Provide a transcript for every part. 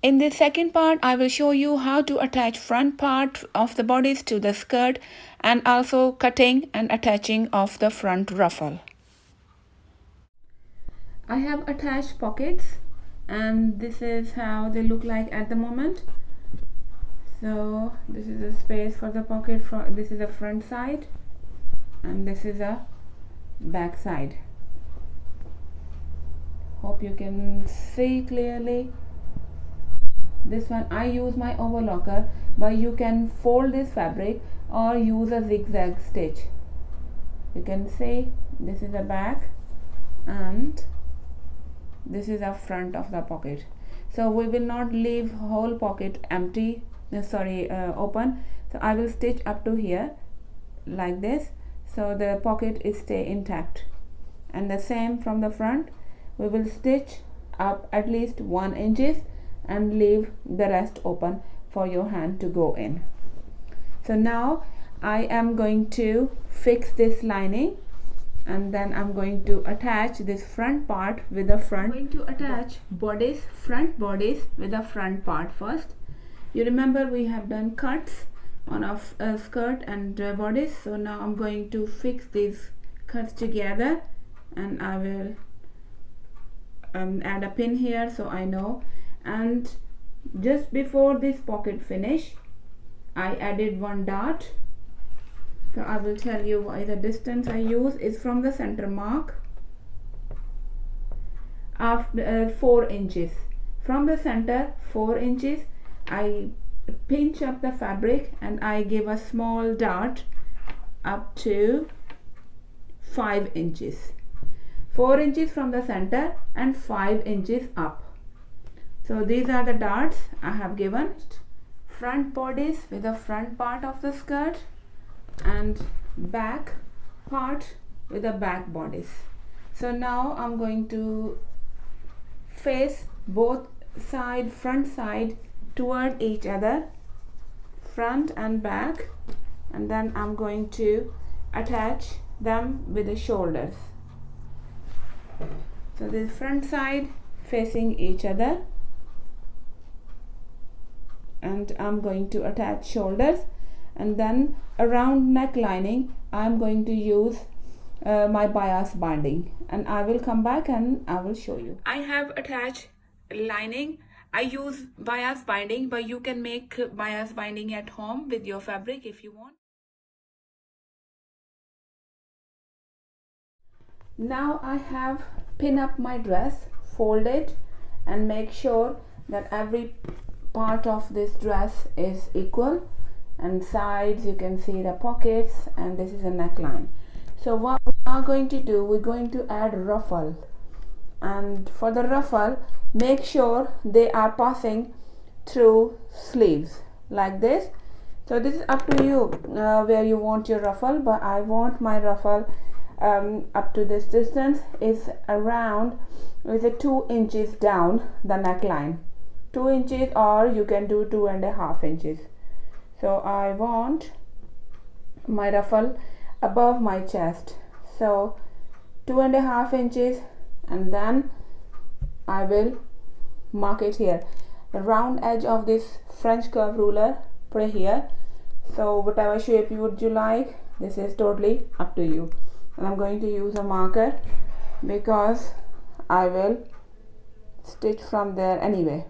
In this second part, I will show you how to attach front part of the bodice to the skirt and also cutting and attaching of the front ruffle. I have attached pockets and this is how they look like at the moment. So this is a space for the pocket, this is the front side and this is a back side. Hope you can see clearly. This one I use my overlocker, but you can fold this fabric or use a zigzag stitch. You can see this is the back and this is the front of the pocket. So we will not leave whole pocket empty, open. So I will stitch up to here like this, so the pocket is stay intact. And the same from the front, we will stitch up at least 1 inch and leave the rest open for your hand to go in. So now I am going to fix this lining and then I'm going to attach this front part with the front. I'm going to attach front bodice with the front part first. You remember we have done cuts on a skirt and bodice, so now I'm going to fix these cuts together and I will add a pin here so I know. And just before this pocket finish, I added 1 dot. So I will tell you why. The distance I use is from the center mark after 4 inches. From the center 4 inches, I pinch up the fabric and I give a small dot up to 5 inches. 4 inches from the center and 5 inches up. So these are the dots I have given. Front bodice with the front part of the skirt and back part with the back bodice. So now I'm going to face both front side toward each other, front and back, and then I'm going to attach them with the shoulders. So this front side facing each other and I'm going to attach shoulders, and then around neck lining I'm going to use my bias binding, and I will come back and I will show you. I have attached lining. I use bias binding, but you can make bias binding at home with your fabric if you want. Now I have pin up my dress, fold it and make sure that every part of this dress is equal, and sides you can see the pockets, and this is a neckline. So what we are going to do, we're going to add ruffle, and for the ruffle make sure they are passing through sleeves like this. So this is up to you where you want your ruffle, but I want my ruffle up to this distance is around with a 2 inches down the neckline, 2 inches, or you can do 2.5 inches. So I want my ruffle above my chest, so 2.5 inches, and then I will mark it here. The round edge of this French curve ruler, put here. So whatever shape would you like, this is totally up to you. And I'm going to use a marker because I will stitch from there anyway.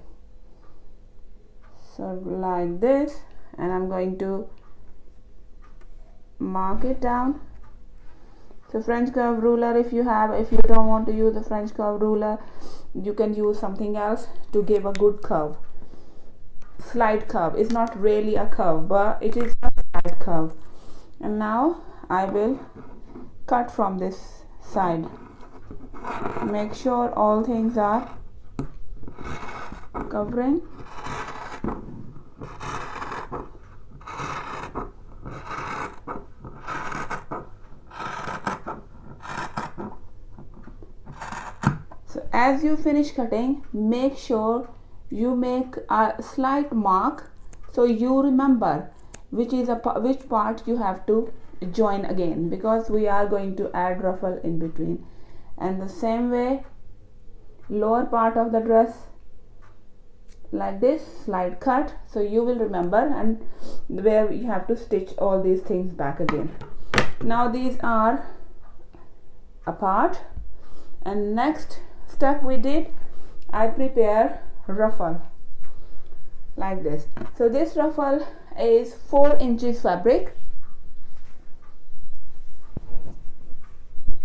So like this, and I'm going to mark it down. So French curve ruler, if you don't want to use the French curve ruler, you can use something else to give a good curve. Slight curve. It's not really a curve, but it is a slight curve. And now I will cut from this side. Make sure all things are covering. So as you finish cutting, make sure you make a slight mark so you remember which part you have to join again, because we are going to add ruffle in between. And the same way, lower part of the dress like this, slide cut, so you will remember, and where you have to stitch all these things back again. Now these are apart, and next step we did, I prepare ruffle like this. So this ruffle is 4 inches fabric,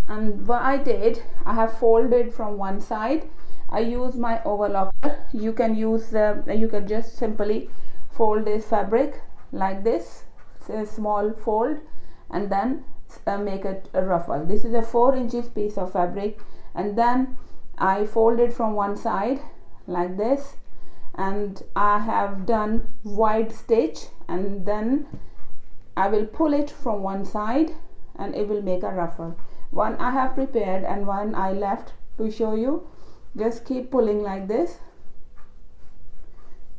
and what I did, I have folded from one side. I use my overlocker. You can use you can just simply fold this fabric like this, a small fold, and then make it a ruffle. This is a 4 inches piece of fabric, and then I folded from one side like this, and I have done wide stitch, and then I will pull it from one side and it will make a ruffle. One I have prepared and one I left to show you. Just keep pulling like this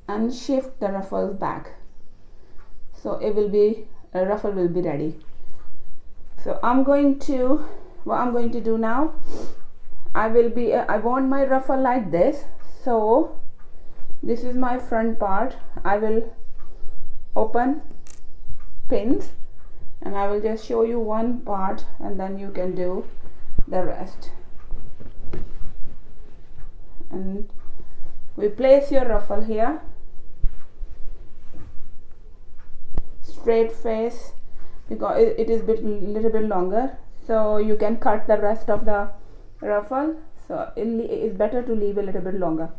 and shift the ruffles back, so it will be a ruffle will be ready. So what I'm going to do now, I want my ruffle like this. So this is my front part. I will open pins and I will just show you one part, and then you can do the rest. And we place your ruffle here, straight face, because it is little bit longer, so you can cut the rest of the ruffle, so it is better to leave a little bit longer.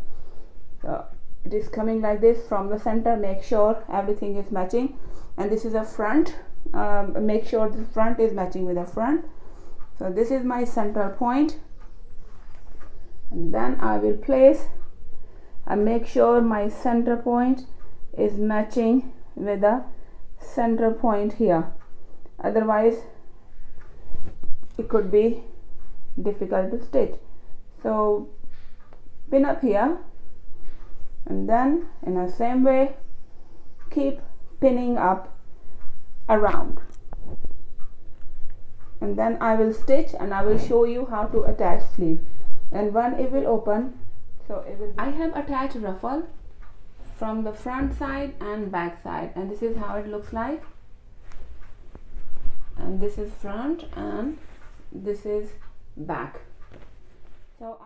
So it is coming like this from the center. Make sure everything is matching, and this is a front. Make sure the front is matching with the front. So this is my central point, and then I will place and make sure my center point is matching with the center point here, otherwise it could be difficult to stitch. So pin up here, and then in the same way keep pinning up around, and then I will stitch and I will show you how to attach sleeve. And when it will open, so it will, I have attached ruffle from the front side and back side, and this is how it looks like, and this is front and this is back. So